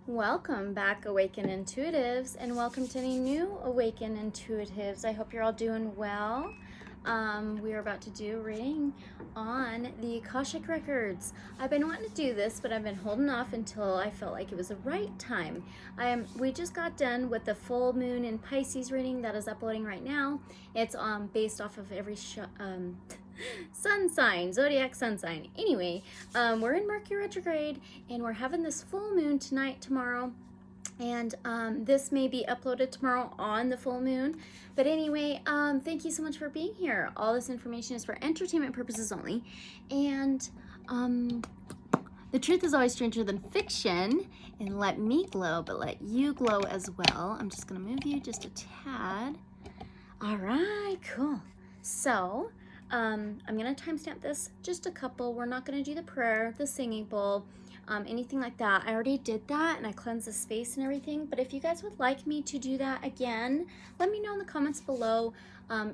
Welcome back, Awakened Intuitives, and welcome to any new Awakened Intuitives. I hope you're all doing well. We are about to do a reading on the Akashic Records. I've been wanting to do this, but I've been holding off until I felt like it was the right time. We just got done with the full moon in Pisces reading that is uploading right now. It's based off of every sun sign, zodiac sun sign. Anyway, we're in Mercury retrograde and we're having this full moon tonight, tomorrow, and this may be uploaded tomorrow on the full moon. But anyway, thank you so much for being here. All this information is for entertainment purposes only, and the truth is always stranger than fiction. And let me glow, but let you glow as well. I'm just gonna move you just a tad. All right, cool. So I'm going to timestamp this just a couple. We're not going to do the prayer, the singing bowl, anything like that. I already did that and I cleansed the space and everything. But if you guys would like me to do that again, let me know in the comments below.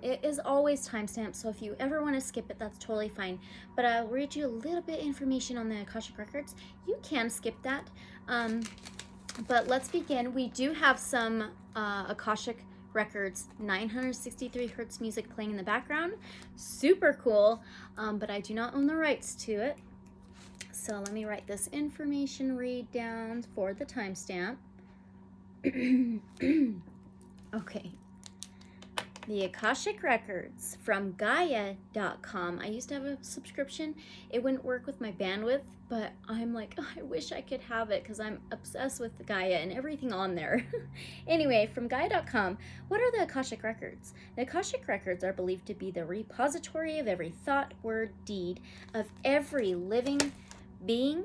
It is always timestamped, so if you ever want to skip it, that's totally fine. But I'll read you a little bit of information on the Akashic Records. You can skip that. But let's begin. We do have some Akashic Records 963 hertz music playing in the background. Super cool, but I do not own the rights to it. So let me write this information read down for the timestamp. Okay. The Akashic Records from Gaia.com. I used to have a subscription. It wouldn't work with my bandwidth, but I'm like, oh, I wish I could have it because I'm obsessed with the Gaia and everything on there. Anyway, from Gaia.com, what are the Akashic Records? The Akashic Records are believed to be the repository of every thought, word, deed of every living being,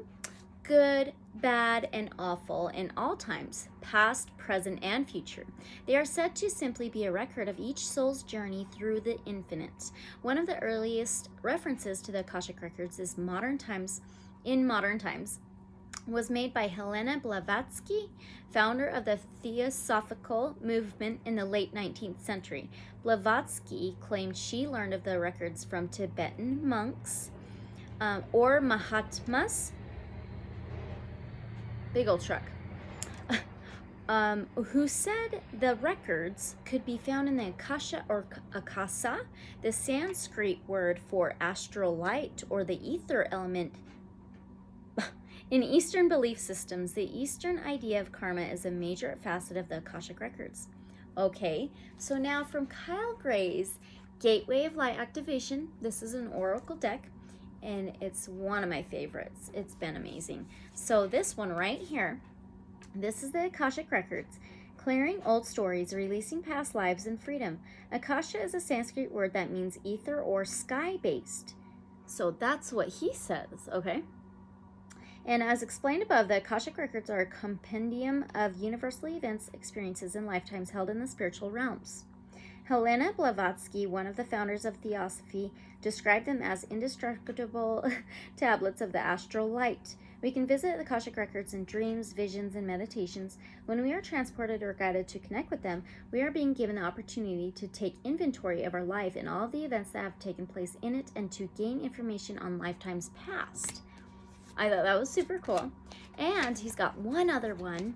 good, bad, and awful in all times, past, present, and future. They are said to simply be a record of each soul's journey through the infinite. One of the earliest references to the Akashic Records is modern times was made by Helena Blavatsky, founder of the Theosophical movement in the late 19th century. Blavatsky claimed she learned of the records from Tibetan monks or Mahatmas. Big old truck. Who said the records could be found in the Akasha or Akasa, the Sanskrit word for astral light or the ether element. In Eastern belief systems, the Eastern idea of karma is a major facet of the Akashic Records. Okay, so now from Kyle Gray's Gateway of Light Activation, this is an oracle deck, and it's one of my favorites. It's been amazing. So this one right here, this is the Akashic Records, clearing old stories, releasing past lives, and freedom. Akasha is a Sanskrit word that means ether or sky-based. So that's what he says, okay? And as explained above, the Akashic Records are a compendium of universal events, experiences, and lifetimes held in the spiritual realms. Helena Blavatsky, one of the founders of Theosophy, described them as indestructible tablets of the astral light. We can visit the Akashic Records in dreams, visions, and meditations. When we are transported or guided to connect with them, we are being given the opportunity to take inventory of our life and all of the events that have taken place in it and to gain information on lifetimes past. I thought that was super cool. And he's got one other one.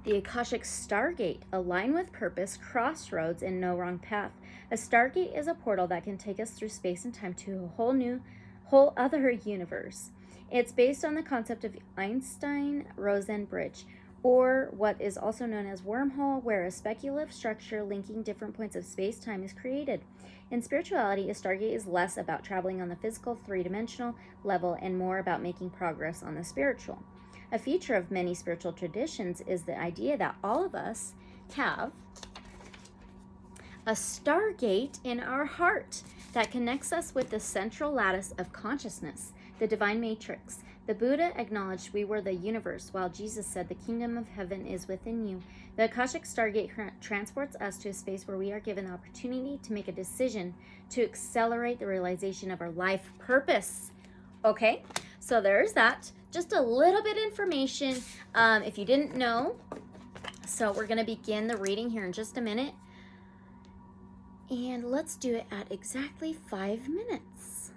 The Akashic Stargate, align with purpose, crossroads, and no wrong path. A Stargate is a portal that can take us through space and time to a whole other universe. It's based on the concept of Einstein-Rosen bridge, or what is also known as wormhole, where a speculative structure linking different points of space-time is created. In spirituality, a Stargate is less about traveling on the physical, three-dimensional level and more about making progress on the spiritual. A feature of many spiritual traditions is the idea that all of us have a Stargate in our heart that connects us with the central lattice of consciousness, the divine matrix. The Buddha acknowledged we were the universe, while Jesus said the kingdom of heaven is within you. The Akashic Stargate transports us to a space where we are given the opportunity to make a decision to accelerate the realization of our life purpose. Okay, so there's that. Just a little bit of information if you didn't know. So we're going to begin the reading here in just a minute. And let's do it at exactly 5 minutes.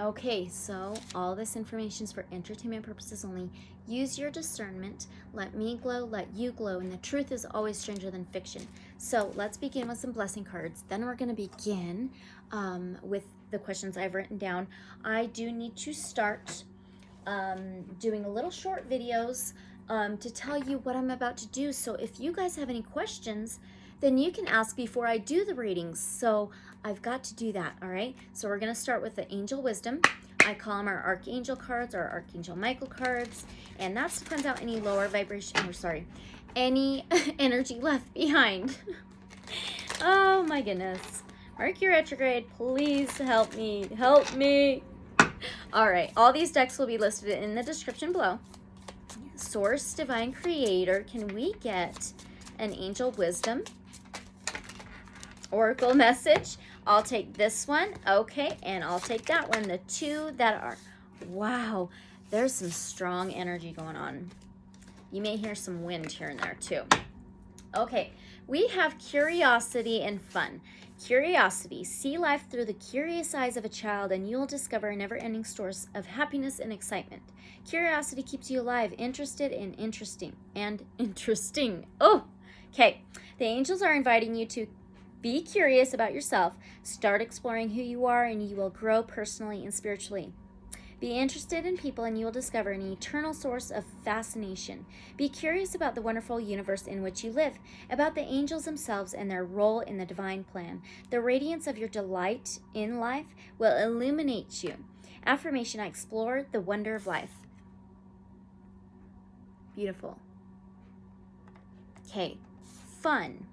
Okay, so all this information is for entertainment purposes only. Use your discernment. Let me glow, let you glow, and the truth is always stranger than fiction. So let's begin with some blessing cards. Then we're going to begin with the questions I've written down. I do need to start doing a little short videos to tell you what I'm about to do. So if you guys have any questions, then you can ask before I do the readings. So I've got to do that, all right? So we're going to start with the Angel Wisdom. I call them our Archangel cards or Archangel Michael cards. And that's to cleanse out any lower vibration, or sorry, any energy left behind. Oh my goodness. Mercury retrograde, please help me. Help me. All right, all these decks will be listed in the description below. Source, Divine Creator, can we get an Angel Wisdom Oracle message? I'll take this one, okay, and I'll take that one. The two that are, wow, there's some strong energy going on. You may hear some wind here and there too. Okay, we have curiosity and fun. Curiosity, see life through the curious eyes of a child and you'll discover a never-ending source of happiness and excitement. Curiosity keeps you alive, interested, and interesting. Oh, okay. The angels are inviting you to be curious about yourself, start exploring who you are, and you will grow personally and spiritually. Be interested in people and you will discover an eternal source of fascination. Be curious about the wonderful universe in which you live, about the angels themselves and their role in the divine plan. The radiance of your delight in life will illuminate you. Affirmation, I explore the wonder of life. Beautiful. Okay, fun.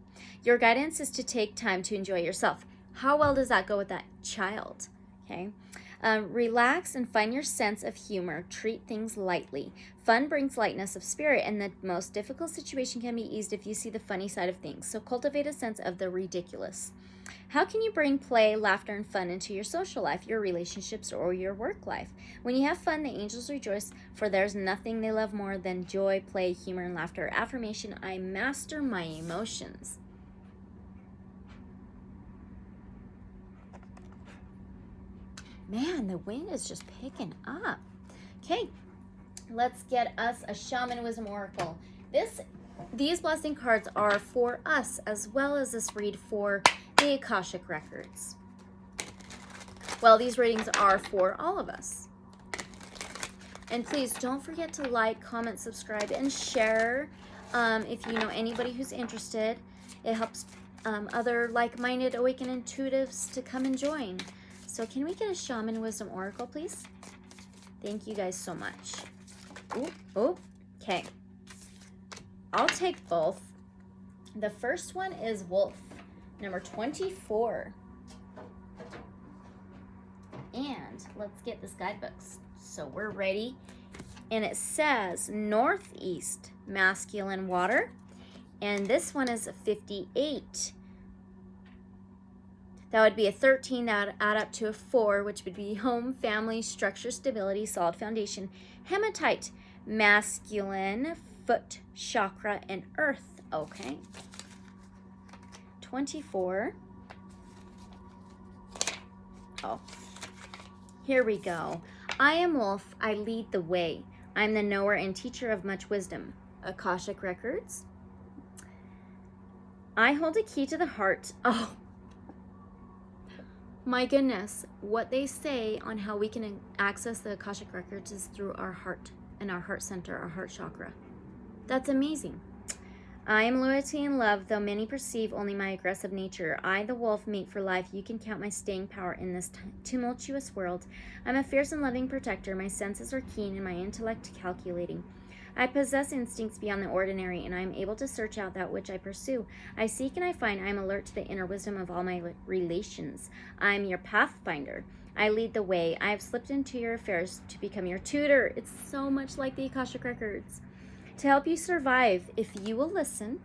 Your guidance is to take time to enjoy yourself. How well does that go with that child? Okay. Relax and find your sense of humor. Treat things lightly. Fun brings lightness of spirit, and the most difficult situation can be eased if you see the funny side of things. So cultivate a sense of the ridiculous. How can you bring play, laughter, and fun into your social life, your relationships, or your work life? When you have fun, the angels rejoice, for there's nothing they love more than joy, play, humor, and laughter. Affirmation, I master my emotions. Man, the wind is just picking up. Okay, let's get us a Shaman Wisdom Oracle. These blessing cards are for us, as well as this read for the Akashic Records. Well, these readings are for all of us. And please don't forget to like, comment, subscribe, and share if you know anybody who's interested. It helps other like-minded awakened intuitives to come and join. So can we get a Shaman Wisdom Oracle, please? Thank you guys so much. Ooh, okay. I'll take both. The first one is Wolf, number 24. And let's get this guidebooks. So we're ready. And it says Northeast, masculine water. And this one is a 58. That would be a 13, that would add up to a 4, which would be home, family, structure, stability, solid foundation. Hematite, masculine, foot, chakra, and earth. Okay. 24. Oh, here we go. I am Wolf, I lead the way. I'm the knower and teacher of much wisdom. Akashic Records. I hold a key to the heart. Oh, my goodness, what they say on how we can access the Akashic Records is through our heart and our heart center, our heart chakra. That's amazing. I am loyalty and love, though many perceive only my aggressive nature. I, the wolf, mate for life. You can count my staying power in this tumultuous world. I'm a fierce and loving protector. My senses are keen and my intellect calculating. I possess instincts beyond the ordinary, and I am able to search out that which I pursue. I seek and I find. I am alert to the inner wisdom of all my relations. I am your pathfinder. I lead the way. I have slipped into your affairs to become your tutor. It's so much like the Akashic Records. To help you survive, if you will listen,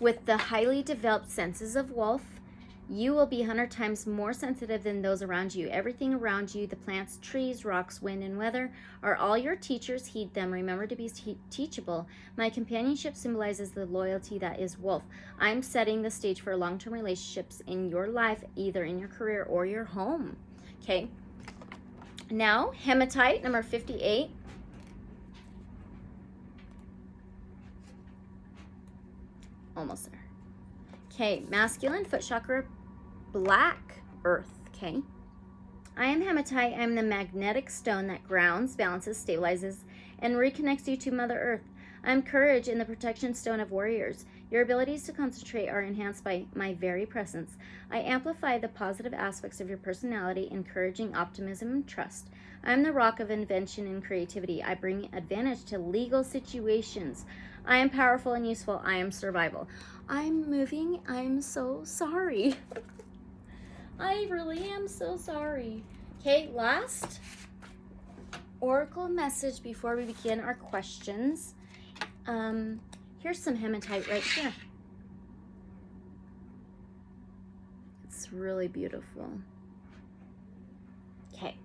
with the highly developed senses of Wolf, You will be 100 times more sensitive than those around you. Everything around you, the plants, trees, rocks, wind, and weather, are all your teachers. Heed them. Remember to be teachable. My companionship symbolizes the loyalty that is wolf. I'm setting the stage for long-term relationships in your life, either in your career or your home. Okay. Now, hematite, number 58. Almost there. Okay, masculine, foot chakra, black earth. Okay. I am hematite. I am the magnetic stone that grounds, balances, stabilizes, and reconnects you to Mother Earth. I am courage and the protection stone of warriors. Your abilities to concentrate are enhanced by my very presence. I amplify the positive aspects of your personality, encouraging optimism and trust. I am the rock of invention and creativity. I bring advantage to legal situations. I am powerful and useful. I am survival. I'm moving. I'm so sorry. I really am so sorry. Okay, last oracle message before we begin our questions. Here's some hematite right here. It's really beautiful. Okay.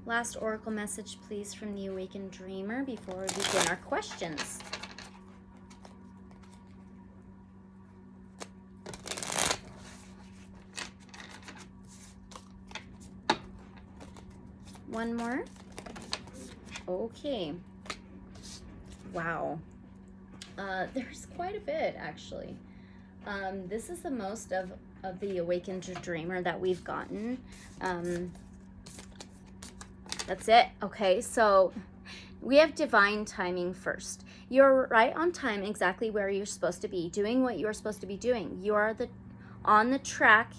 Last oracle message, please, from the Awakened Dreamer before we begin our questions. One more. Okay. Wow. There's quite a bit, actually. This is the most of the Awakened Dreamer that we've gotten. That's it. Okay, so we have divine timing first. You're right on time, exactly where you're supposed to be, doing what you're supposed to be doing. You are on the track.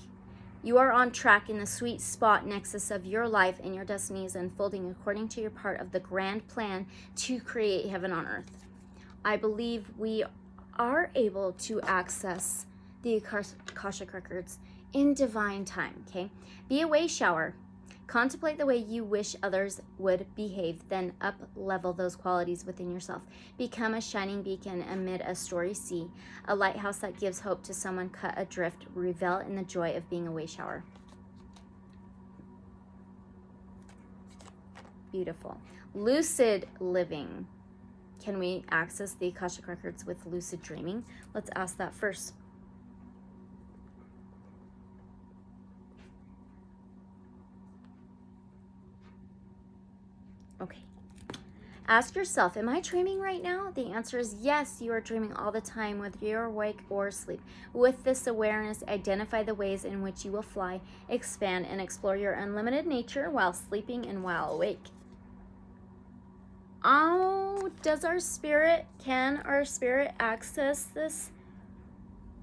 You are on track in the sweet spot nexus of your life, and your destiny is unfolding according to your part of the grand plan to create heaven on earth. I believe we are able to access the Akashic Records in divine time, okay? Be a way shower. Contemplate the way you wish others would behave, then up-level those qualities within yourself. Become a shining beacon amid a stormy sea, a lighthouse that gives hope to someone cut adrift. Revel in the joy of being a way shower. Beautiful. Lucid living. Can we access the Akashic Records with lucid dreaming? Let's ask that first. Okay. Ask yourself, am I dreaming right now? The answer is yes, you are dreaming all the time, whether you're awake or asleep. With this awareness, identify the ways in which you will fly, expand, and explore your unlimited nature while sleeping and while awake. Oh, can our spirit access this?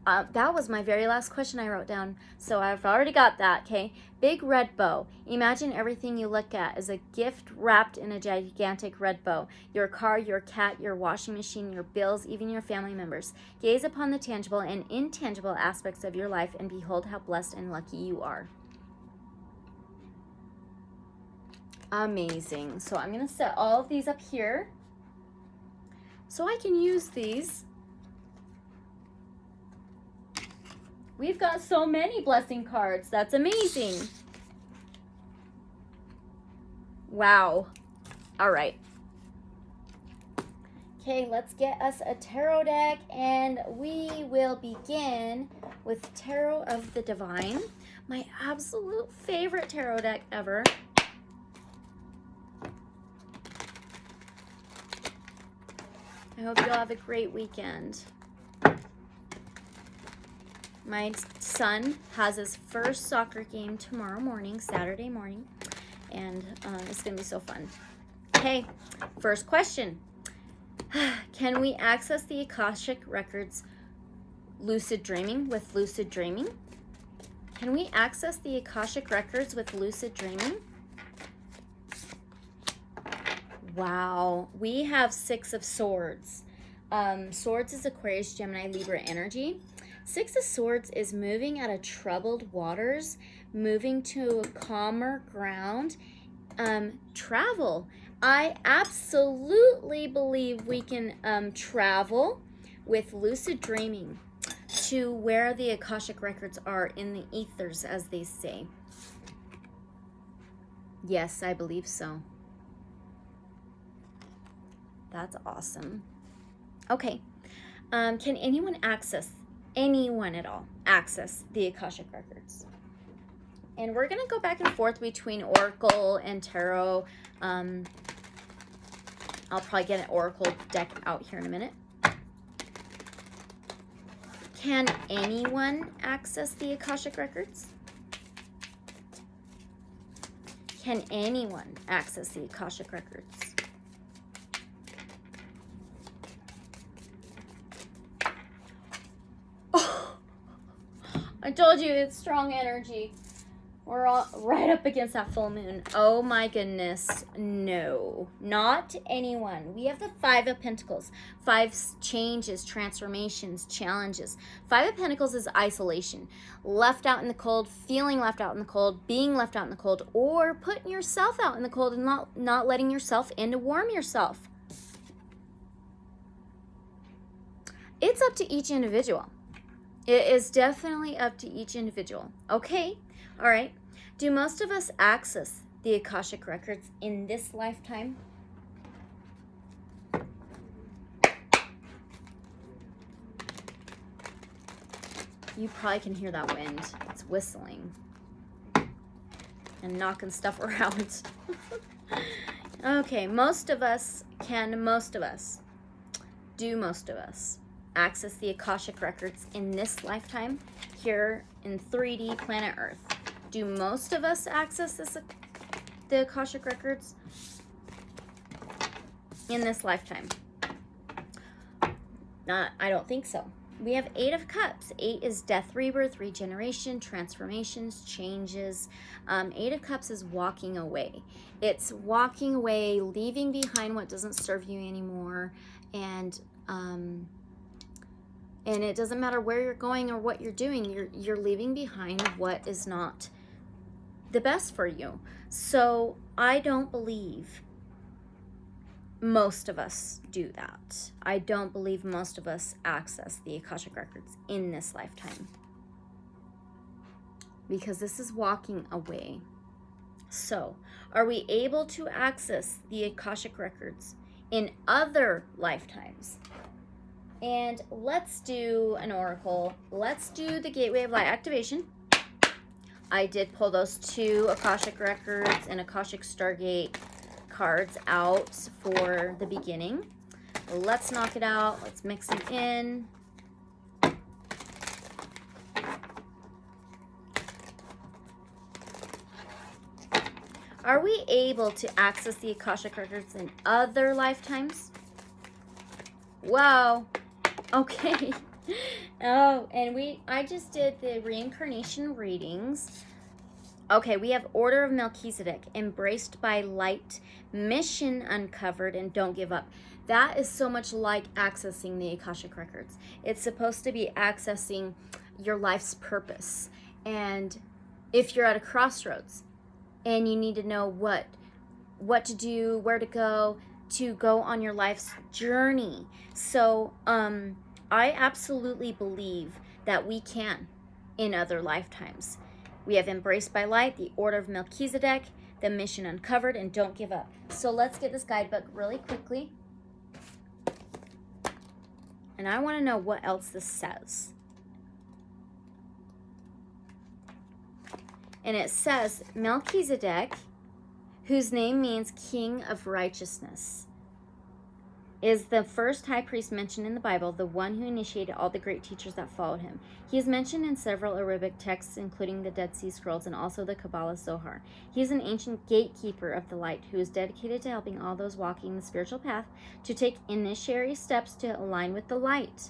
That was my very last question I wrote down, so I've already got that, okay? Big red bow. Imagine everything you look at as a gift wrapped in a gigantic red bow. Your car, your cat, your washing machine, your bills, even your family members. Gaze upon the tangible and intangible aspects of your life and behold how blessed and lucky you are. Amazing. So I'm going to set all of these up here so I can use these. We've got so many blessing cards. That's amazing. Wow. All right. Okay, let's get us a tarot deck, and we will begin with Tarot of the Divine, my absolute favorite tarot deck ever. I hope you'll have a great weekend. My son has his first soccer game tomorrow morning, Saturday morning, and it's going to be so fun. Okay, first question. Can we access the Akashic Records lucid dreaming with lucid dreaming? Can we access the Akashic Records with lucid dreaming? Wow, we have Six of Swords. Swords is Aquarius, Gemini, Libra energy. Six of Swords is moving out of troubled waters, moving to a calmer ground, travel. I absolutely believe we can travel with lucid dreaming. to where the Akashic Records are in the ethers, as they say. Yes, I believe so. That's awesome. Okay. Can anyone at all, access the Akashic Records? And we're going to go back and forth between Oracle and Tarot. I'll probably get an Oracle deck out here in a minute. Can anyone access the Akashic Records? Can anyone access the Akashic Records? Oh, I told you it's strong energy. We're all right up against that full moon. Oh my goodness. No, not anyone. We have the Five of Pentacles. 5 changes, transformations, challenges. 5 of Pentacles is isolation. Left out in the cold, feeling left out in the cold, being left out in the cold, or putting yourself out in the cold and not letting yourself in to warm yourself. It's up to each individual. It is definitely up to each individual. Okay. All right. Do most of us access the Akashic Records in this lifetime? You probably can hear that wind. It's whistling and knocking stuff around. Okay, do most of us access the Akashic Records in this lifetime here in 3D planet Earth? Do most of us access the Akashic Records in this lifetime? I don't think so. We have 8 of Cups. 8 is death, rebirth, regeneration, transformations, changes. 8 of Cups is walking away. It's walking away, leaving behind what doesn't serve you anymore, and it doesn't matter where you're going or what you're doing. You're leaving behind what is not the best for you. So I don't believe most of us do that. I don't believe most of us access the Akashic Records in this lifetime, because this is walking away. So are we able to access the Akashic Records in other lifetimes? And let's do an oracle. Let's do the Gateway of Light activation. I did pull those 2 Akashic Records and Akashic Stargate cards out for the beginning. Let's knock it out. Let's mix them in. Are we able to access the Akashic Records in other lifetimes? Wow. Okay. Oh, and I just did the reincarnation readings. Okay, we have Order of Melchizedek, embraced by light, mission uncovered, and don't give up. That is so much like accessing the Akashic Records. It's supposed to be accessing your life's purpose. And if you're at a crossroads and you need to know what to do, where to go on your life's journey. So, I absolutely believe that we can in other lifetimes. We have Embraced by Light, the Order of Melchizedek, the Mission Uncovered, and Don't Give Up. So let's get this guidebook really quickly. And I want to know what else this says. And it says, Melchizedek, whose name means King of Righteousness, is the first high priest mentioned in the Bible, the one who initiated all the great teachers that followed him. He is mentioned in several Arabic texts, including the Dead Sea Scrolls and also the Kabbalah Zohar. He is an ancient gatekeeper of the light who is dedicated to helping all those walking the spiritual path to take initiatory steps to align with the light.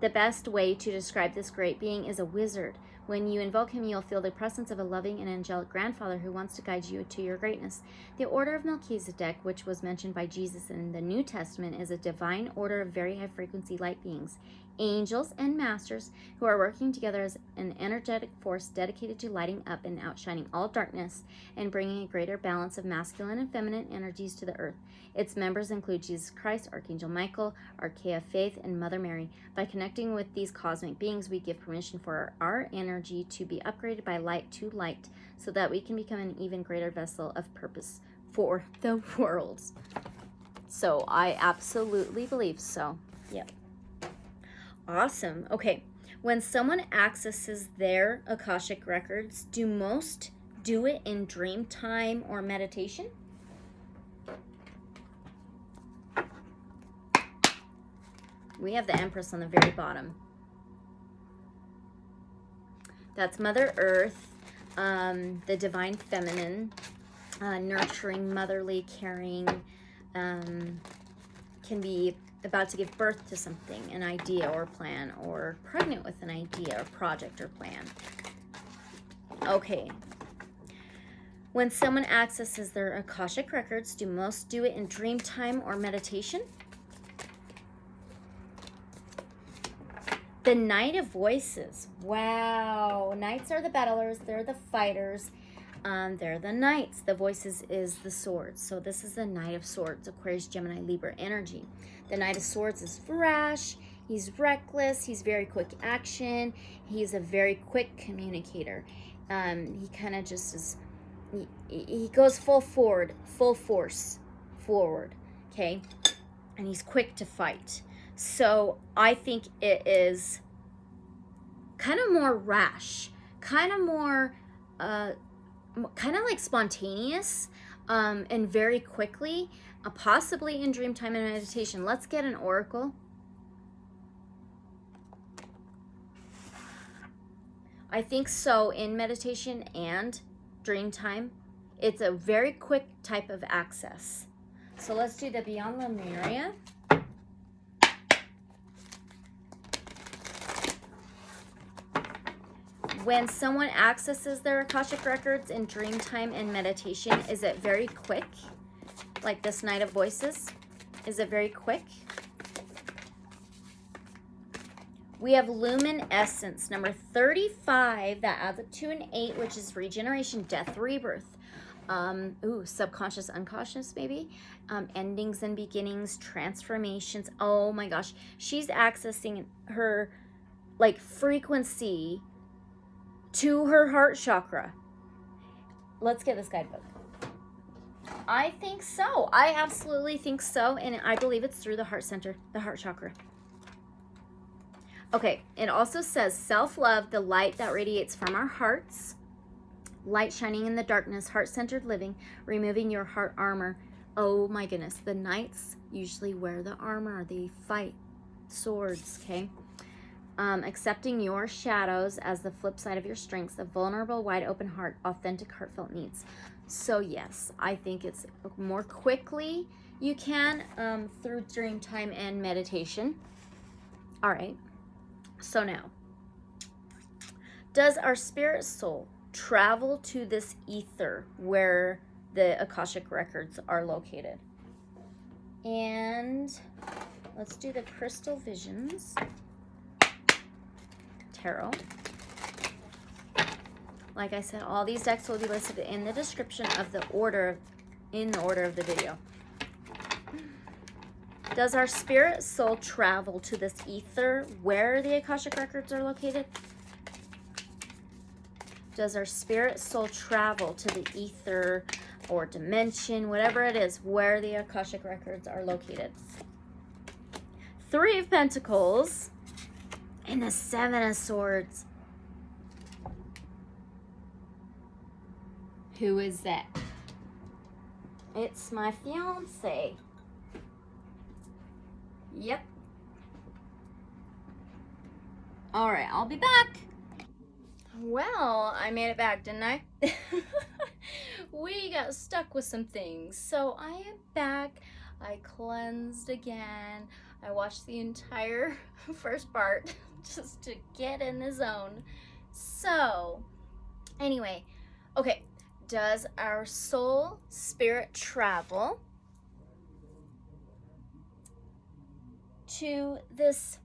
The best way to describe this great being is a wizard. When you invoke him, you'll feel the presence of a loving and angelic grandfather who wants to guide you to your greatness. The Order of Melchizedek, which was mentioned by Jesus in the New Testament, is a divine order of very high-frequency light beings. angels, and masters who are working together as an energetic force dedicated to lighting up and outshining all darkness and bringing a greater balance of masculine and feminine energies to the earth. Its members include Jesus Christ, Archangel Michael, Archaea Faith, and Mother Mary. By connecting with these cosmic beings, we give permission for our energy to be upgraded by light to light so that we can become an even greater vessel of purpose for the world. So I absolutely believe so. Yep. Awesome. Okay. When someone accesses their Akashic Records, do most do it in dream time or meditation? We have the Empress on the very bottom. That's Mother Earth, the divine feminine, nurturing, motherly, caring, can be about to give birth to something, an idea or plan, or pregnant with an idea or project or plan. Okay. When someone accesses their Akashic Records, do most do it in dream time or meditation? The Knight of Voices. Wow. Knights are the battlers. They're the fighters. They're the knights. The voices is the swords. So this is the Knight of Swords, Aquarius, Gemini, Libra energy. The Knight of Swords is brash. He's reckless. He's very quick action. He's a very quick communicator. He kind of just is, he goes full forward, full force forward, okay? And he's quick to fight. So I think it is kind of more rash, kind of more, kind of like spontaneous, and very quickly, possibly in dream time and meditation. Let's get an oracle. I think so in meditation and dream time. It's a very quick type of access. So let's do the Beyond Lemuria. When someone accesses their Akashic Records in dream time and meditation, is it very quick? Like this Knight of Voices? Is it very quick? We have Luminescence, number 35. That adds up to an 8, which is regeneration, death, rebirth. Subconscious, unconscious, maybe. Endings and beginnings, transformations. Oh my gosh. She's accessing her, like, frequency to her heart chakra. Let's get this guidebook. I think so. I absolutely think so. And I believe it's through the heart center, the heart chakra. Okay. It also says self-love, the light that radiates from our hearts. Light shining in the darkness, heart-centered living, removing your heart armor. Oh my goodness. The knights usually wear the armor. They fight swords, okay? Accepting your shadows as the flip side of your strengths, a vulnerable, wide open heart, authentic, heartfelt needs. So yes, I think it's more quickly you can through dream time and meditation. All right. So now, does our spirit soul travel to this ether where the Akashic Records are located? And let's do the Crystal Visions Tarot. Like I said, all these decks will be listed in the description of the order, in the order of the video. Does our spirit soul travel to this ether where the Akashic Records are located? Does our spirit soul travel to the ether or dimension, whatever it is, where the Akashic Records are located? 3 of Pentacles and the 7 of Swords. Who is that? It's my fiance. Yep. All right, I'll be back. Well, I made it back, didn't I? We got stuck with some things. So I am back. I cleansed again. I watched the entire first part just to get in the zone. So, anyway, okay. Does our soul spirit travel to this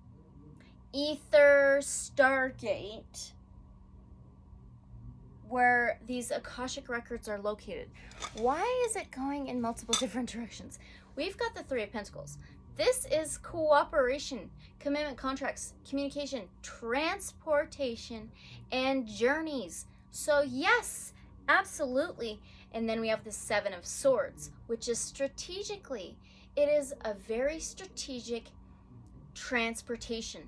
ether stargate where these Akashic records are located. Why is it going in multiple different directions? We've got the Three of Pentacles. This is cooperation, commitment, contracts, communication, transportation, and journeys. So yes, absolutely. And then we have the Seven of Swords, which is strategically. It is a very strategic transportation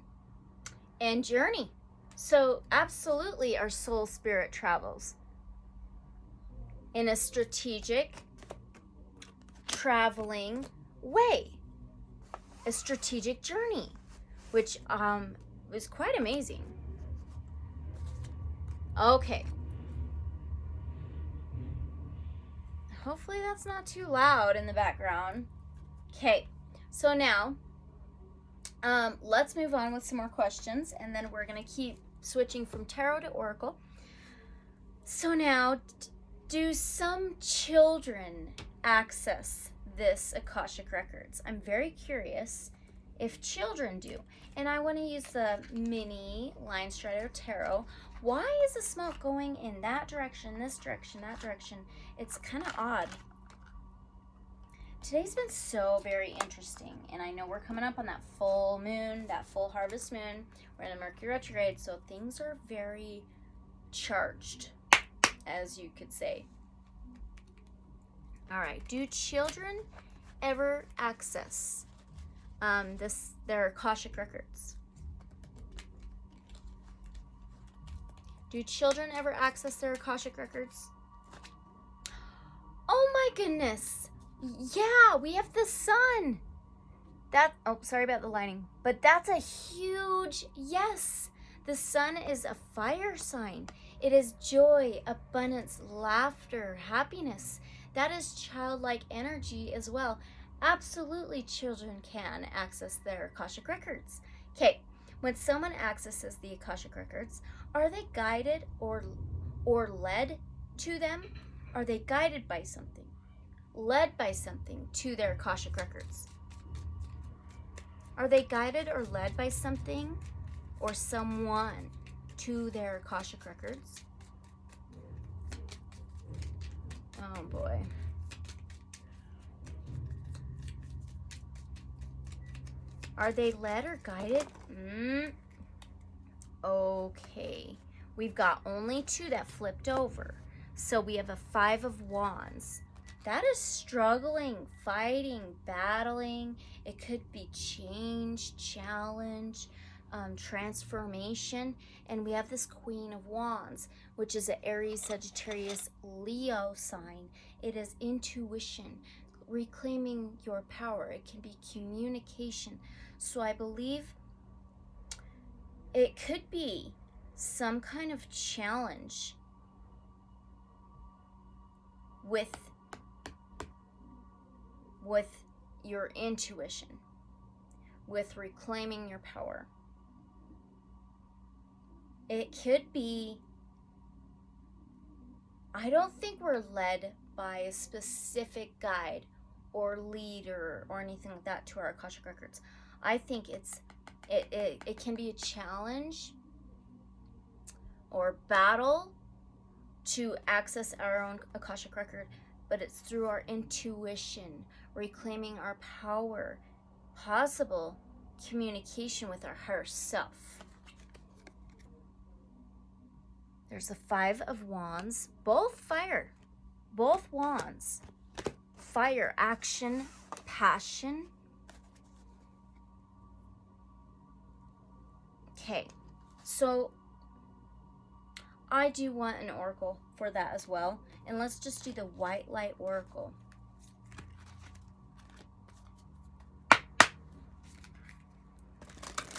and journey. So absolutely our soul spirit travels in a strategic traveling way, a strategic journey, which was quite amazing. Okay. Hopefully that's not too loud in the background. Okay, so now let's move on with some more questions, and then we're going to keep switching from tarot to oracle. So now, do some children access this Akashic Records? I'm very curious if children do. And I want to use the mini Linestrider Tarot. Why is the smoke going in that direction, this direction, that direction? It's kind of odd. Today's been so very interesting, and I know we're coming up on that full moon, that full harvest moon. We're in a Mercury retrograde, so things are very charged, as you could say. All right, do children ever access their Akashic Records? Do children ever access their Akashic Records? Oh my goodness. Yeah, we have the sun. Oh, sorry about the lighting, but that's a huge yes. The sun is a fire sign. It is joy, abundance, laughter, happiness. That is childlike energy as well. Absolutely, children can access their Akashic Records. Okay, when someone accesses the Akashic Records, are they guided or led to them? Are they guided by something? Led by something to their Akashic Records? Are they guided or led by something or someone to their Akashic Records? Oh boy. Are they led or guided? Okay. We've got only two that flipped over. So we have a Five of Wands. That is struggling, fighting, battling. It could be change, challenge, transformation. And we have this Queen of Wands, which is an Aries, Sagittarius, Leo sign. It is intuition, reclaiming your power. It can be communication. So I believe it could be some kind of challenge with your intuition, with reclaiming your power. It could be, I don't think we're led by a specific guide or leader or anything like that to our Akashic Records. I think it can be a challenge or battle to access our own Akashic Record, but it's through our intuition, reclaiming our power, possible communication with our higher self. There's the Five of Wands, both fire, both wands. Fire, action, passion. Okay, so I do want an oracle for that as well. And let's just do the White Light Oracle.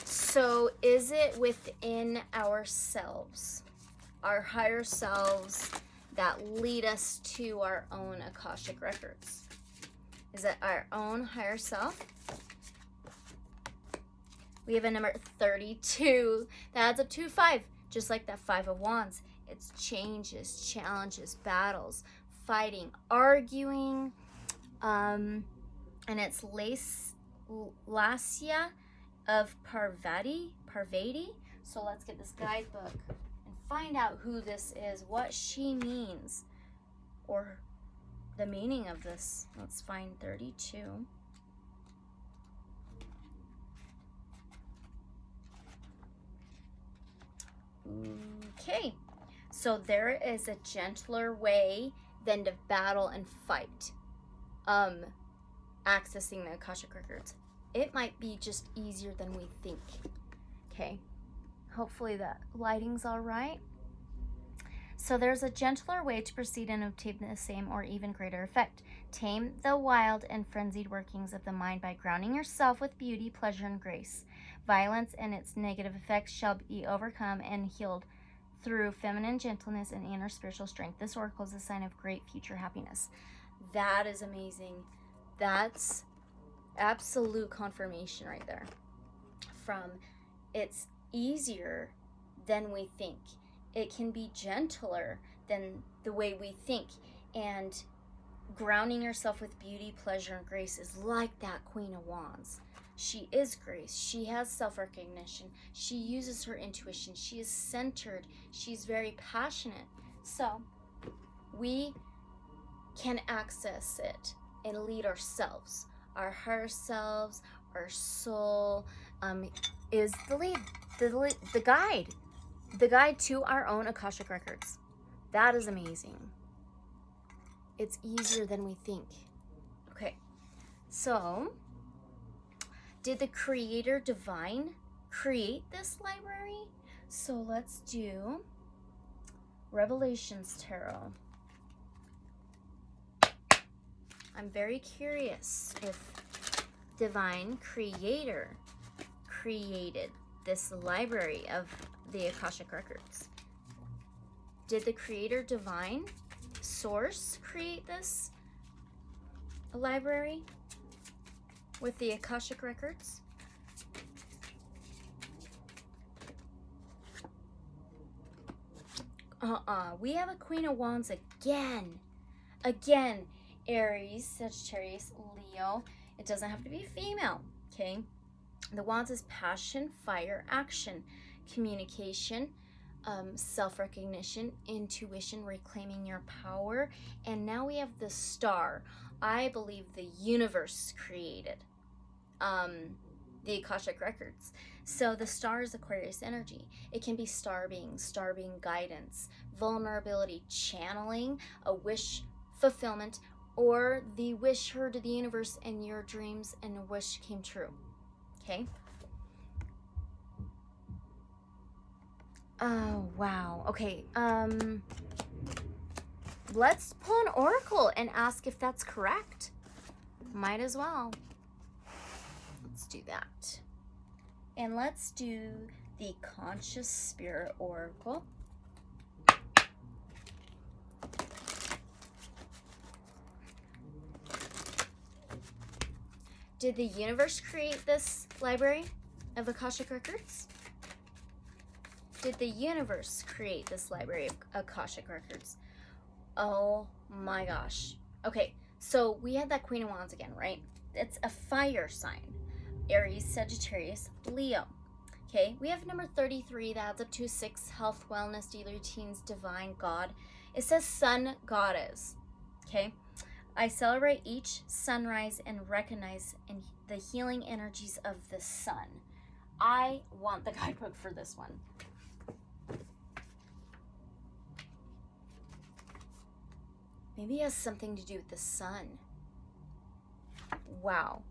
So is it within ourselves, our higher selves, that lead us to our own Akashic Records? Is it our own higher self? We have a number 32 that adds up to 5, just like that Five of Wands. It's changes, challenges, battles, fighting, arguing, and it's Lacia of Parvati. So let's get this guidebook and find out who this is, what she means, or the meaning of this. Let's find 32. Okay, so there is a gentler way than to battle and fight. Accessing the Akashic Records. It might be just easier than we think. Okay, hopefully the lighting's all right. So there's a gentler way to proceed and obtain the same or even greater effect. Tame the wild and frenzied workings of the mind by grounding yourself with beauty, pleasure, and grace. Violence and its negative effects shall be overcome and healed through feminine gentleness and inner spiritual strength. This oracle is a sign of great future happiness. That is amazing. That's absolute confirmation right there. From it's easier than we think. It can be gentler than the way we think. And grounding yourself with beauty, pleasure, and grace is like that Queen of Wands. She is grace. She has self-recognition. She uses her intuition. She is centered. She's very passionate. So we can access it and lead ourselves. Our higher selves, our soul is the lead, the guide. The guide to our own Akashic Records. That is amazing. It's easier than we think. Okay, so did the Creator Divine create this library? So let's do Revelations Tarot. I'm very curious if Divine Creator created this library of the Akashic Records. Did the Creator Divine Source create this library with the Akashic Records? We have a Queen of Wands again. Again, Aries, Sagittarius, Leo. It doesn't have to be female, okay? The Wands is passion, fire, action, communication, self-recognition, intuition, reclaiming your power. And now we have the Star. I believe the universe created the Akashic Records. So the Star is Aquarius energy. It can be star being guidance, vulnerability, channeling, a wish fulfillment, or the wish heard to the universe and your dreams and a wish came true. Okay? Oh, wow. Okay. Let's pull an oracle and ask if that's correct. Might as well. Let's do that. And let's do the Conscious Spirit Oracle. Did the universe create this library of Akashic Records? Did the universe create this library of Akashic Records? Oh my gosh. Okay, so we had that Queen of Wands again, right? It's a fire sign. Aries, Sagittarius, Leo. Okay, we have number 33. That adds up to 6. Health, wellness, daily routines, divine, God. It says sun goddess. Okay, I celebrate each sunrise and recognize the healing energies of the sun. I want the guidebook for this one. Maybe it has something to do with the sun. Wow.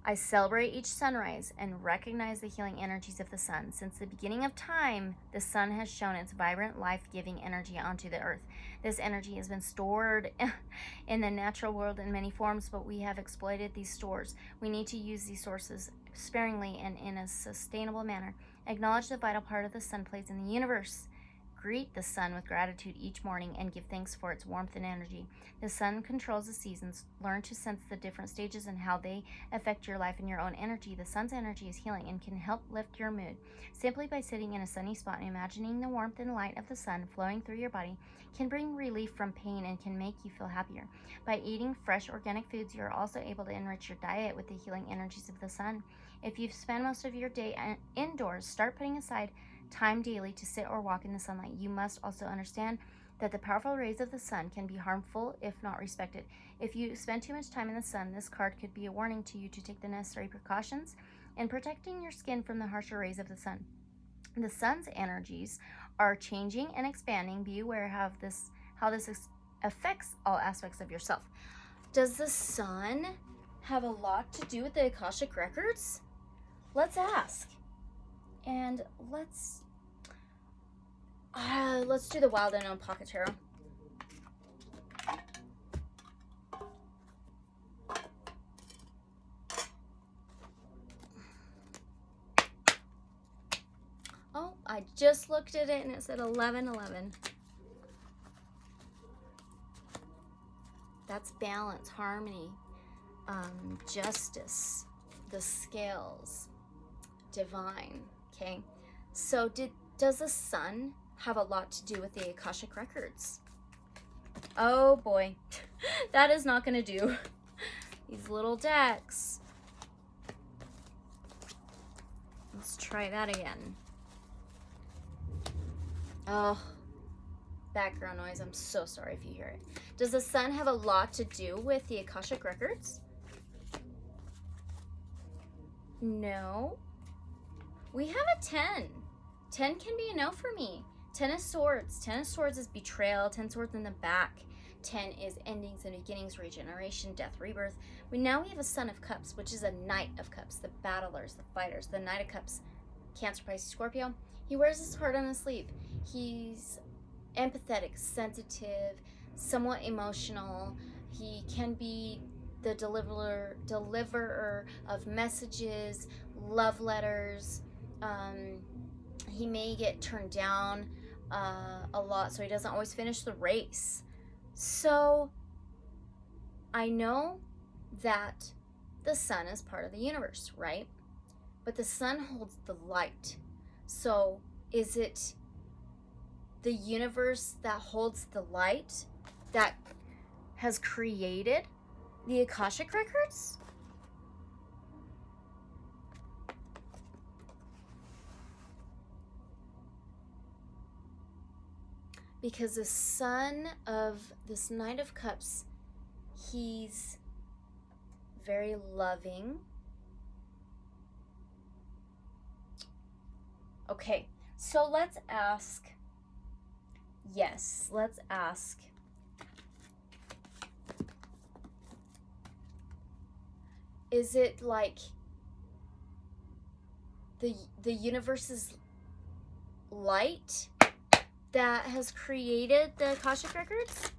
I celebrate each sunrise and recognize the healing energies of the sun. Since the beginning of time, the sun has shown its vibrant, life-giving energy onto the earth. This energy has been stored in the natural world in many forms, but we have exploited these stores. We need to use these sources sparingly and in a sustainable manner. Acknowledge the vital part of the sun plays in the universe. Greet the sun with gratitude each morning and give thanks for its warmth and energy. The sun controls the seasons. Learn to sense the different stages and how they affect your life and your own energy. The sun's energy is healing and can help lift your mood. Simply by sitting in a sunny spot and imagining the warmth and light of the sun flowing through your body can bring relief from pain and can make you feel happier. By eating fresh organic foods, you are also able to enrich your diet with the healing energies of the sun. If you've spent most of your day indoors, start putting aside time daily to sit or walk in the sunlight. You must also understand that the powerful rays of the sun can be harmful if not respected. If you spend too much time in the sun, this card could be a warning to you to take the necessary precautions in protecting your skin from the harsher rays of the sun. The sun's energies are changing and expanding. Be aware of how this affects all aspects of yourself. Does the sun have a lot to do with the Akashic Records? Let's ask. And let's do the Wild Unknown Pocket Tarot. Oh, I just looked at it and it said 1111. That's balance, harmony, justice, the scales, divine, okay? So does the sun have a lot to do with the Akashic Records? Oh boy, that is not going to do. These little decks. Let's try that again. Oh, background noise. I'm so sorry if you hear it. Does the sun have a lot to do with the Akashic Records? No. We have a 10. 10 can be a no for me. 10 of Swords. 10 of Swords is betrayal. 10 swords in the back. 10 is endings and beginnings, regeneration, death, rebirth. Now we have a Son of Cups, which is a Knight of Cups, the battlers, the fighters. The Knight of Cups, Cancer, Pisces, Scorpio. He wears his heart on his sleeve. He's empathetic, sensitive, somewhat emotional. He can be the deliverer of messages, love letters. He may get turned down a lot, so he doesn't always finish the race. So I know that the sun is part of the universe, right? But the sun holds the light. So is it the universe that holds the light that has created the Akashic Records? Because the son of this Knight of Cups, he's very loving. Okay, so let's ask. Yes, let's ask. Is it like the universe's light that has created the Akashic Records?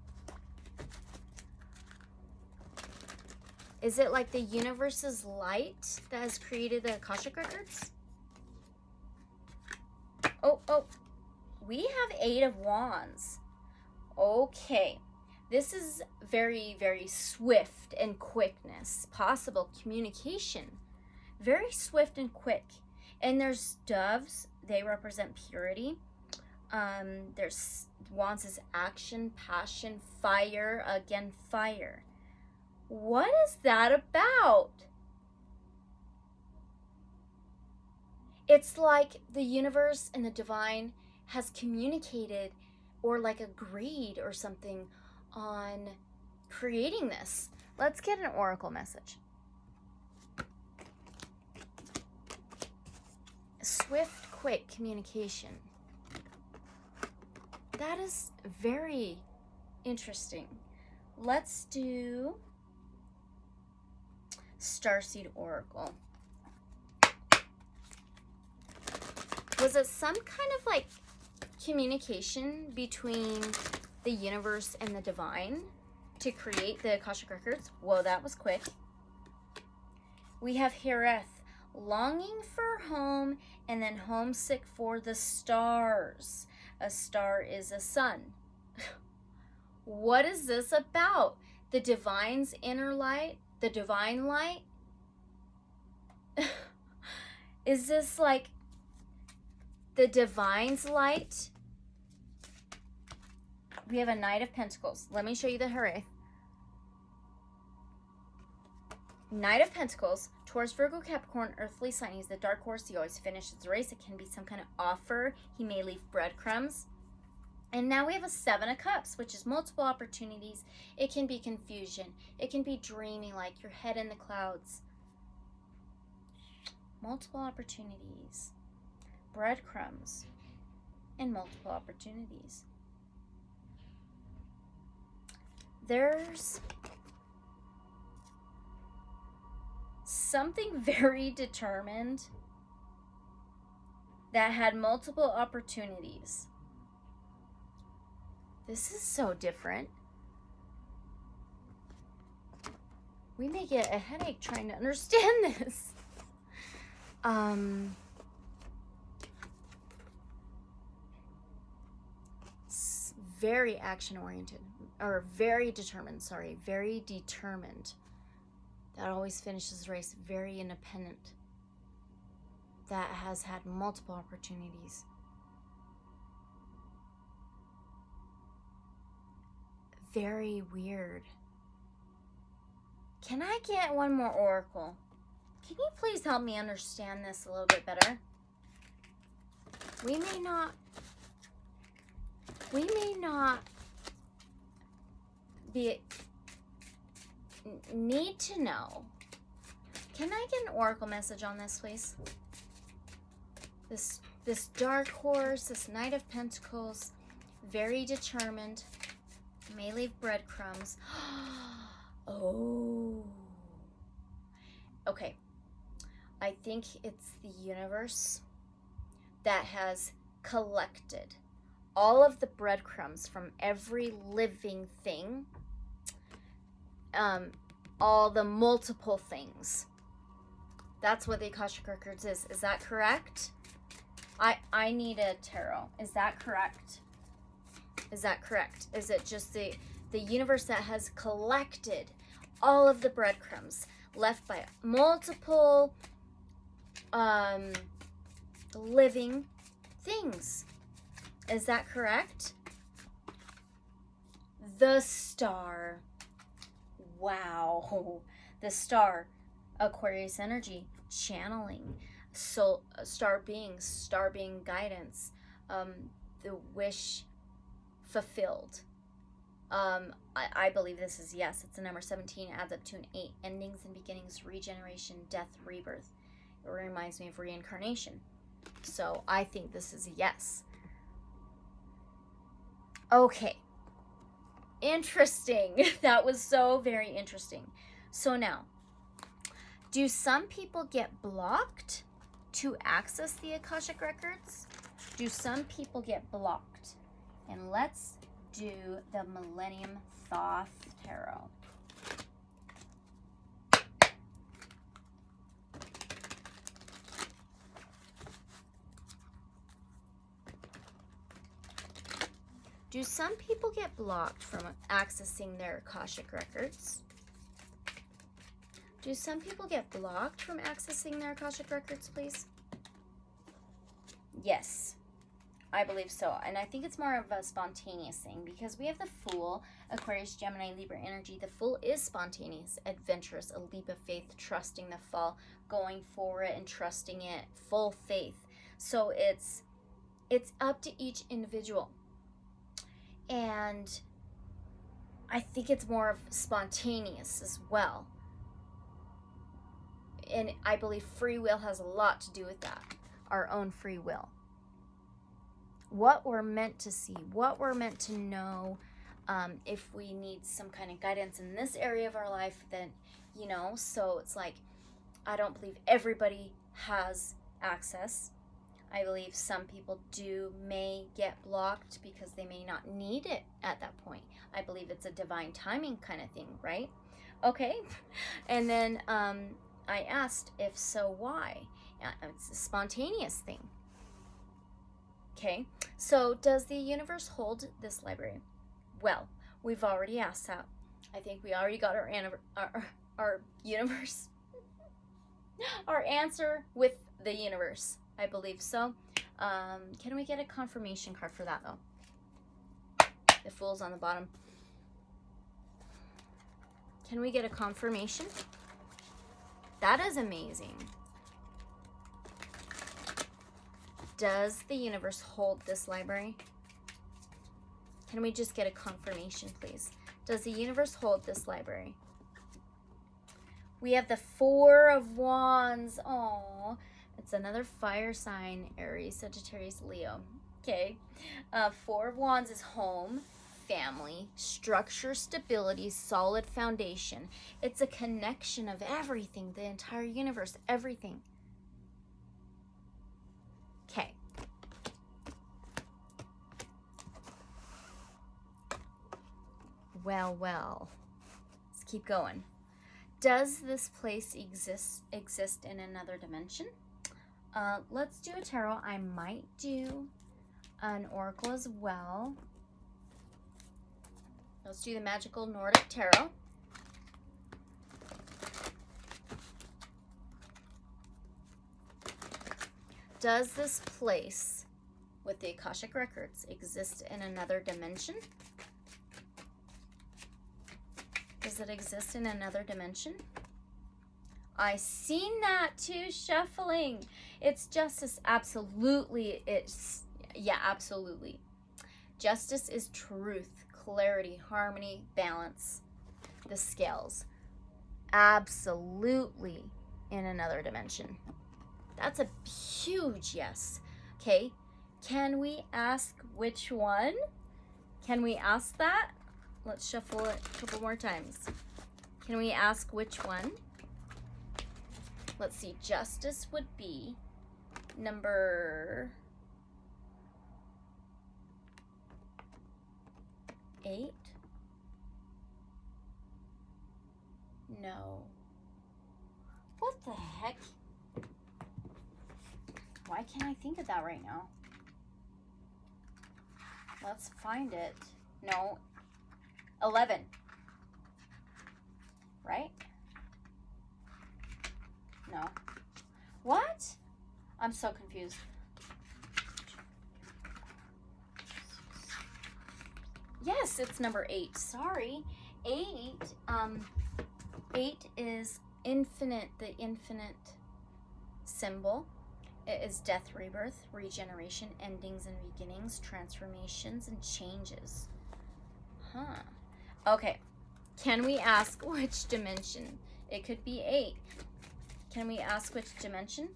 Is it like the universe's light that has created the Akashic Records? Oh, we have 8 of Wands. Okay, this is very, very swift and quickness, possible communication, very swift and quick. And there's doves, they represent purity. There's Wands is action, passion, fire, again, fire. What is that about? It's like the universe and the divine has communicated or like agreed or something on creating this. Let's get an oracle message. Swift, quick communication. That is very interesting. Let's do Starseed Oracle. Was it some kind of like communication between the universe and the divine to create the Akashic Records? Whoa, that was quick. We have Hereth, longing for home and then homesick for the stars. A star is a sun. What is this about? The divine's inner light? The divine light? Is this like the divine's light? We have a Knight of Pentacles. Let me show you the Hereth. Knight of Pentacles, Taurus, Virgo, Capricorn, earthly sign. He's the dark horse. He always finishes the race. It can be some kind of offer. He may leave breadcrumbs. And now we have a Seven of Cups, which is multiple opportunities. It can be confusion. It can be dreaming, like your head in the clouds. Multiple opportunities. Breadcrumbs. And multiple opportunities. There's something very determined that had multiple opportunities. This is so different. We may get a headache trying to understand this. Very action-oriented, or very determined, sorry, very determined. That always finishes the race, very independent. That has had multiple opportunities. Very weird. Can I get one more oracle? Can you please help me understand this a little bit better? We may not need to know. Can I get an oracle message on this, please? This dark horse, this Knight of Pentacles, very determined, may leave breadcrumbs. Oh. Okay. I think it's the universe that has collected all of the breadcrumbs from every living thing, all the multiple things. That's what the Akashic Records is. Is that correct? I need a tarot. Is that correct? Is that correct? Is it just the universe that has collected all of the breadcrumbs left by multiple living things? Is that correct? The star. Wow. The star. Aquarius energy. Channeling. So, star being guidance. The wish fulfilled. I believe this is yes. It's a number 17, adds up to an 8. Endings and beginnings, regeneration, death, rebirth. It reminds me of reincarnation. So I think this is a yes. Okay. Interesting. That was so very interesting. So now, do some people get blocked to access the Akashic Records? Do some people get blocked? And let's do the Millennium Thoth Tarot. Do some people get blocked from accessing their Akashic Records? Do some people get blocked from accessing their Akashic Records, please? Yes, I believe so. And I think it's more of a spontaneous thing because we have the Fool, Aquarius, Gemini, Libra energy. The Fool is spontaneous, adventurous, a leap of faith, trusting the fall, going for it and trusting it, full faith. So it's up to each individual. And I think it's more of spontaneous as well. And I believe free will has a lot to do with that. Our own free will. What we're meant to see, what we're meant to know. If we need some kind of guidance in this area of our life, then, you know, so it's like, I don't believe everybody has access. I believe some people may get blocked because they may not need it at that point. I believe it's a divine timing kind of thing, right? Okay. And then I asked, if so, why? It's a spontaneous thing. Okay. So does the universe hold this library? Well, we've already asked that. I think we already got our universe, our answer with the universe. I believe so. Can we get a confirmation card for that, though? The Fool's on the bottom. Can we get a confirmation? That is amazing. Does the universe hold this library? Can we just get a confirmation, please? Does the universe hold this library? We have the Four of Wands. Oh, it's another fire sign, Aries, Sagittarius, Leo. Okay. Four of Wands is home, family, structure, stability, solid foundation. It's a connection of everything, the entire universe, everything. Okay. Well, let's keep going. Does this place exist in another dimension? Let's do a tarot. I might do an oracle as well. Let's do the magical Nordic tarot. Does this place with the Akashic Records exist in another dimension? Does it exist in another dimension? I seen that too, shuffling. It's justice. Absolutely. Yeah, absolutely. Justice is truth, clarity, harmony, balance, the scales. Absolutely in another dimension. That's a huge yes. Okay. Can we ask which one? Can we ask that? Let's shuffle it a couple more times. Can we ask which one? Let's see. Justice would be number 8. No. What the heck? Why can't I think of that right now? Let's find it. No. 11. Right? No. What? I'm so confused. Yes, it's number 8. Sorry. 8. 8 is infinite, the infinite symbol. It is death, rebirth, regeneration, endings and beginnings, transformations and changes. Huh. Okay. Can we ask which dimension? It could be 8. Can we ask which dimension?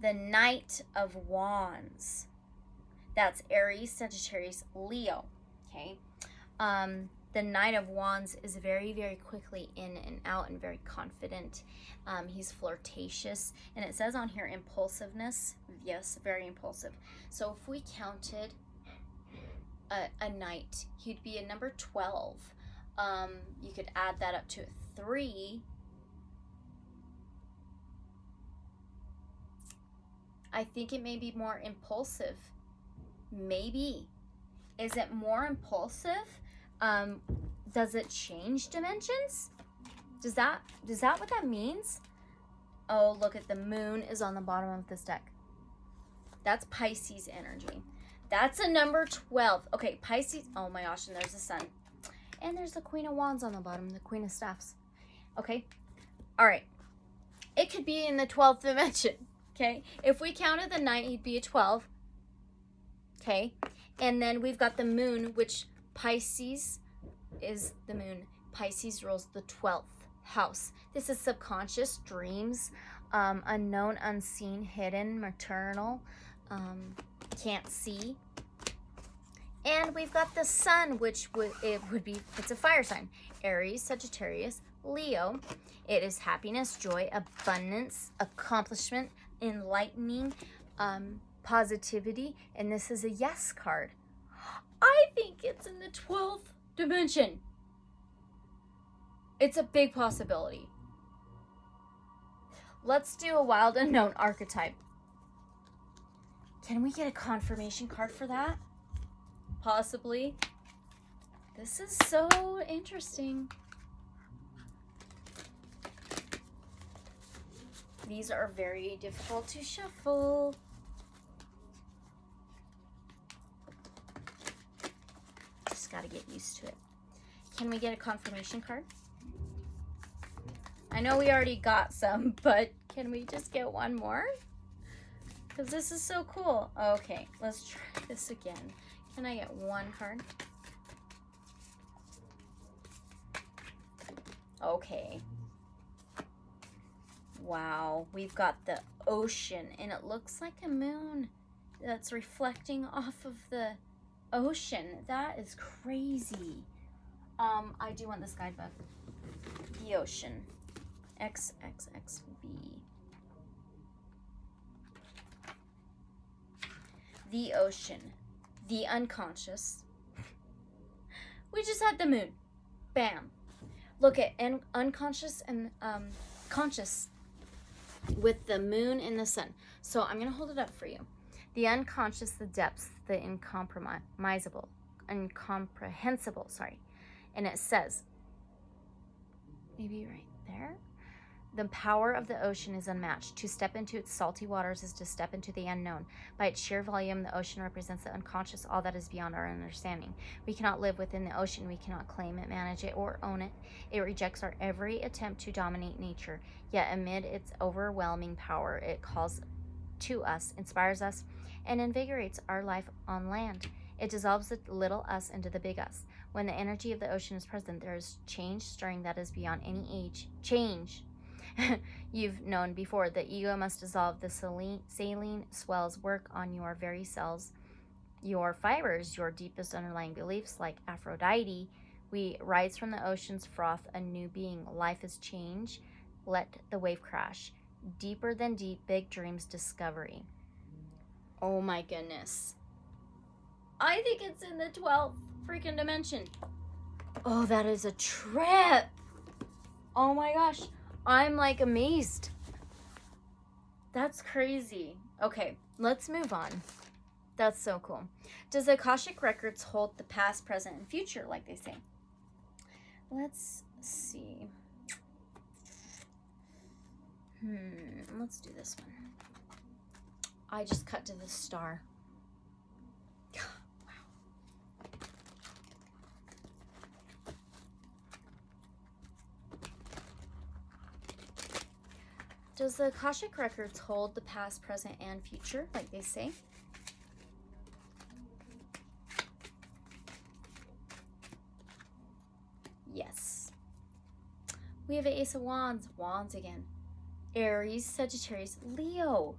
The Knight of Wands. That's Aries, Sagittarius, Leo. Okay. The Knight of Wands is very, very quickly in and out and very confident. He's flirtatious. And it says on here impulsiveness. Yes, very impulsive. So if we counted a knight, he'd be a number 12. You could add that up to a 3. I think it may be more impulsive. Maybe. Is it more impulsive? Does it change dimensions? Does that what that means? Oh, look at the moon is on the bottom of this deck. That's Pisces energy. That's a number 12. Okay, Pisces. Oh my gosh, and there's the sun. And there's the Queen of Wands on the bottom, the Queen of Staffs. Okay. All right. It could be in the 12th dimension. Okay. If we counted the 9, he'd be a 12. Okay. And then we've got the moon, which Pisces is the moon. Pisces rules the 12th house. This is subconscious, dreams, unknown, unseen, hidden, maternal, can't see. And we've got the sun, which it's a fire sign. Aries, Sagittarius, Leo. It is happiness, joy, abundance, accomplishment, enlightening, positivity. And this is a yes card. I think it's in the 12th dimension. It's a big possibility. Let's do a wild unknown archetype. Can we get a confirmation card for that? Possibly. This is so interesting. These are very difficult to shuffle. Just got to get used to it. Can we get a confirmation card? I know we already got some, but can we just get one more? Because this is so cool. Okay, let's try this again. Can I get one card? Okay. Wow, we've got the ocean, and it looks like a moon that's reflecting off of the ocean. That is crazy. I do want this guidebook. The ocean. XXXV. The ocean. The unconscious. We just had the moon. Bam. Look at unconscious and conscious with the moon and the sun. So I'm going to hold it up for you. The unconscious, the depths, the incomprehensible, sorry. And it says, maybe right there. The power of the ocean is unmatched. To step into its salty waters is to step into the unknown. By its sheer volume, the ocean represents the unconscious, all that is beyond our understanding. We cannot live within the ocean. We cannot claim it, manage it, or own it. It rejects our every attempt to dominate nature. Yet amid its overwhelming power, it calls to us, inspires us, and invigorates our life on land. It dissolves the little us into the big us. When the energy of the ocean is present, there is change stirring that is beyond any age. Change you've known before. The ego must dissolve. The saline swells work on your very cells, your fibers, your deepest underlying beliefs. Like Aphrodite, we rise from the ocean's froth, a new being. Life is change. Let the wave crash. Deeper than deep, big dreams, discovery. Oh my goodness. I think it's in the 12th freaking dimension. Oh, that is a trip. Oh my gosh. I'm like amazed. That's crazy. Okay, let's move on. That's so cool. Does Akashic Records hold the past, present, and future, like they say? Let's see. Let's do this one. I just cut to the star. Does the Akashic Records hold the past, present, and future, like they say? Yes. We have an Ace of Wands. Wands again. Aries, Sagittarius, Leo.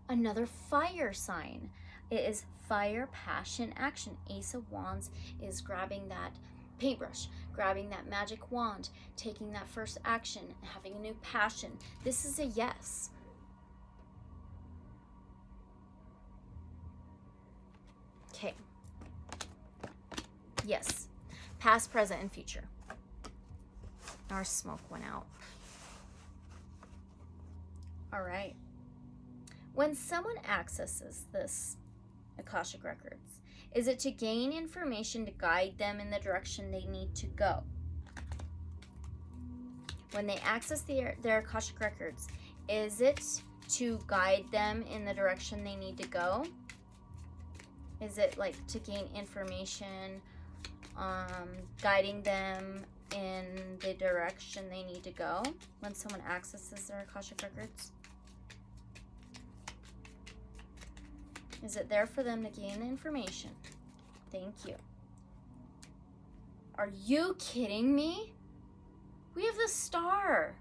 Another fire sign. It is fire, passion, action. Ace of Wands is grabbing that paintbrush, grabbing that magic wand, taking that first action, having a new passion. This is a yes. Okay. Yes. Past, present, and future. Our smoke went out. All right. When someone accesses this Akashic Records, is it to gain information to guide them in the direction they need to go? When they access their Akashic Records, is it to guide them in the direction they need to go? Is it like to gain information, guiding them in the direction they need to go when someone accesses their Akashic Records? Is it there for them to gain the information? Thank you. Are you kidding me? We have the star.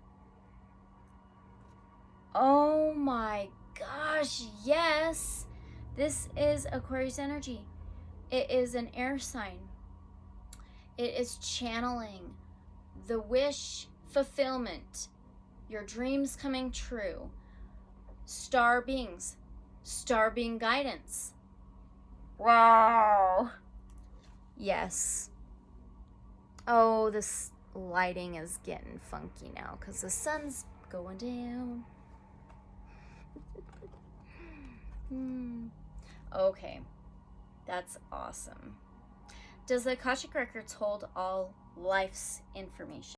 Oh my gosh, yes. This is Aquarius energy. It is an air sign. It is channeling the wish fulfillment, your dreams coming true, star beings, star being guidance. Wow. Yes. Oh, this lighting is getting funky now because the sun's going down. Okay. That's awesome. Does the Akashic Records hold all life's information?